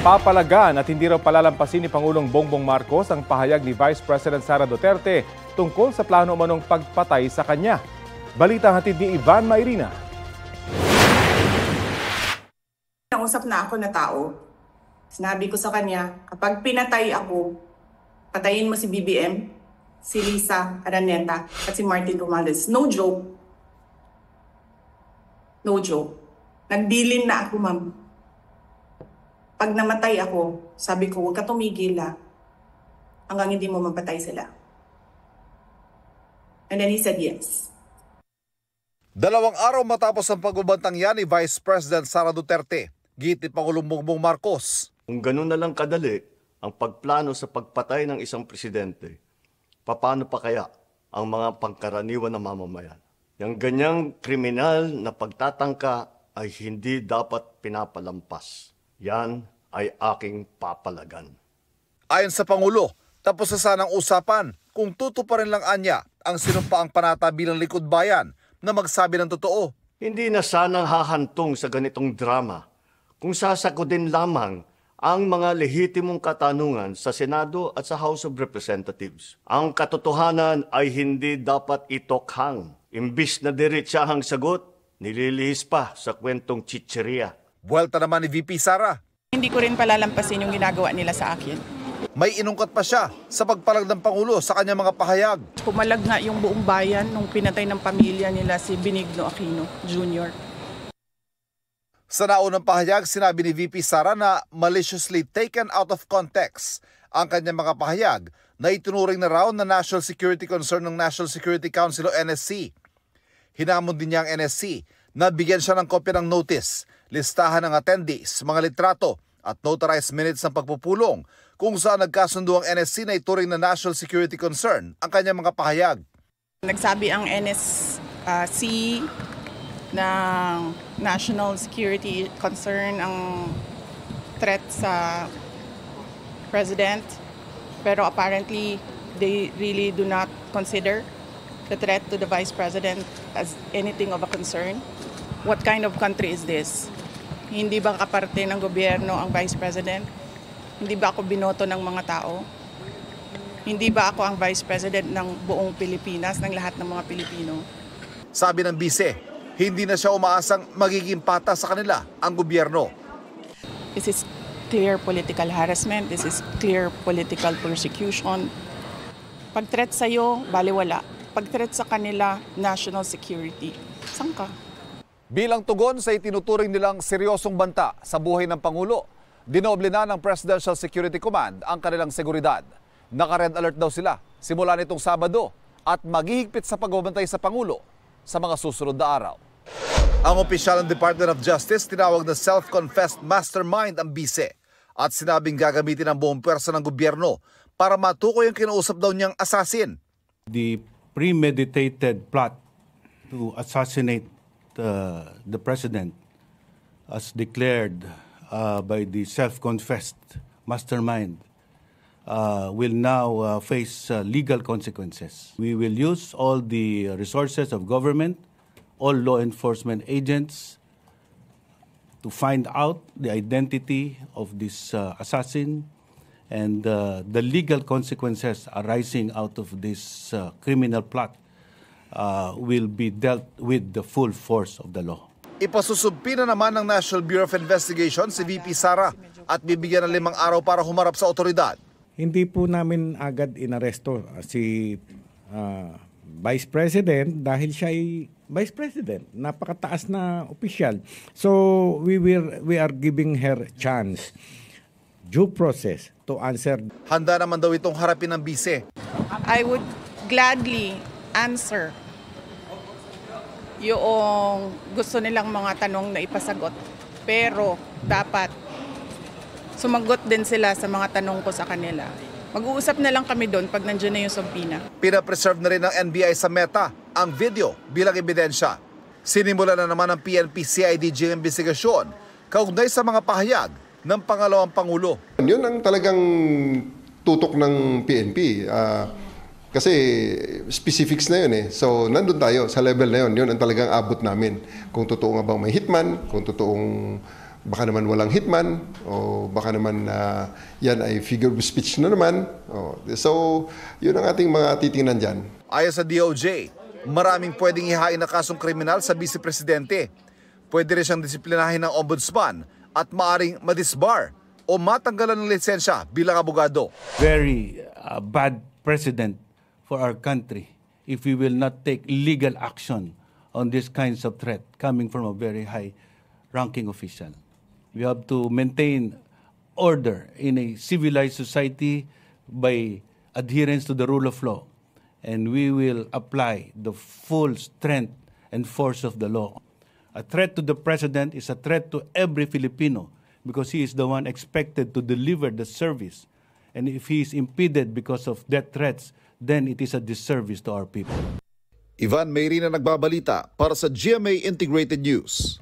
Papalagan at hindi raw palalampasin ni Pangulong Bongbong Marcos ang pahayag ni Vice President Sara Duterte tungkol sa plano umanong pagpatay sa kanya. Balita hatid ni Ivan Mayrina. Nausap na ako na tao. Sinabi ko sa kanya, kapag pinatay ako, patayin mo si BBM, si Lisa Araneta at si Martin Romualdez. No joke. No joke. Nagbilin na ako, ma'am. Pag namatay ako, sabi ko, huwag ka tumigil hanggang hindi mo mapatay sila. And then he said yes. 2 araw matapos ang pagbabantang yan ni Vice President Sara Duterte, giit ni Pangulong Bongbong Marcos. Kung ganun na lang kadali ang pagplano sa pagpatay ng isang presidente, paano pa kaya ang mga pangkaraniwan na mamamayan? Yung ganyang kriminal na pagtatangka ay hindi dapat pinapalampas. Yan ay aking papalagan. Ayon sa Pangulo, tapos na sanang usapan kung tutuparin lang anya ang sinumpaang panata bilang likod bayan na magsabi ng totoo. Hindi na sanang hahantong sa ganitong drama kung sasakodin lamang ang mga lehitimong katanungan sa Senado at sa House of Representatives. Ang katotohanan ay hindi dapat itokhang. Imbis na diretsahang sagot, nililihis pa sa kwentong chicheria. Buwelta naman ni VP Sara. Hindi ko rin palalampasin yung ginagawa nila sa akin. May inungkat pa siya sa pagpalag ng Pangulo sa kanyang mga pahayag. Pumalag nga yung buong bayan nung pinatay ng pamilya nila si Benigno Aquino Jr. Sa naunang pahayag, sinabi ni VP Sara na maliciously taken out of context ang kanyang mga pahayag na itunuring na raw na national security concern ng National Security Council o NSC. Hinamon din niya ang NSC na bigyan siya ng kopya ng notice, listahan ng attendees, mga litrato at notarized minutes ng pagpupulong kung saan nagkasundo ang NSC na ituring na national security concern ang kanyang mga pahayag. Nagsabi ang NSC ng national security concern ang threat sa president, pero apparently they really do not consider the threat to the vice president as anything of a concern. What kind of country is this? Hindi ba kaparte ng gobyerno ang vice president? Hindi ba ako binoto ng mga tao? Hindi ba ako ang vice president ng buong Pilipinas, ng lahat ng mga Pilipino? Sabi ng bise, hindi na siya umaasang magiging pata sa kanila ang gobyerno. This is clear political harassment. This is clear political persecution. Pag-threat sa'yo, baliwala. Pag-threat sa kanila, national security. Saan ka? Bilang tugon sa itinuturing nilang seryosong banta sa buhay ng Pangulo, dinoble na ng Presidential Security Command ang kanilang seguridad. Naka-red alert daw sila simula nitong Sabado at maghihigpit sa pagbabantay sa Pangulo sa mga susunod na araw. Ang opisyal ng Department of Justice tinawag na self-confessed mastermind ang bise at sinabing gagamitin ang buong pwersa ng gobyerno para matukoy ang kinausap daw niyang assassin. The premeditated plot to assassinate the president as declared by the self-confessed mastermind will now face legal consequences. We will use all the resources of government, all law enforcement agents to find out the identity of this assassin and the legal consequences arising out of this criminal plot will be dealt with the full force of the law. Ipasusumpi na naman ng National Bureau of Investigation si VP Sara at bibigyan ng 5 araw para humarap sa otoridad. Hindi po namin agad inaresto si Vice President dahil siya ay Vice President, napakataas na opisyal. So we are giving her chance, due process to answer. Handa naman daw itong harapin ng bise. I would gladly answer yung gusto nilang mga tanong na ipasagot. Pero dapat sumagot din sila sa mga tanong ko sa kanila. Mag-uusap na lang kami doon pag nandiyan na yung subpoena. Pinapreserve na rin ng NBI sa Meta ang video bilang ebidensya. Sinimula na naman ng PNP-CIDG ang investigasyon kaugnay sa mga pahayag ng pangalawang Pangulo. Yun ang talagang tutok ng PNP. Kasi specifics na yun eh. So nandun tayo sa level na yun. Yun ang talagang abot namin. Kung totoo nga bang may hitman, kung totoong baka naman walang hitman o baka naman yan ay figure of speech na naman. So, yun ang ating mga titingnan dyan. Ayon sa DOJ, maraming pwedeng ihain na kasong kriminal sa Vice Presidente. Pwede rin siyang disiplinahin ng ombudsman at maaring madisbar o matanggalan ng lisensya bilang abogado. Very bad precedent for our country if we will not take legal action on these kinds of threat coming from a very high-ranking official. We have to maintain order in a civilized society by adherence to the rule of law, and we will apply the full strength and force of the law. A threat to the president is a threat to every Filipino because he is the one expected to deliver the service. And if he is impeded because of death threats, then it is a disservice to our people. Ivan Mayrina nagbabalita para sa GMA Integrated News.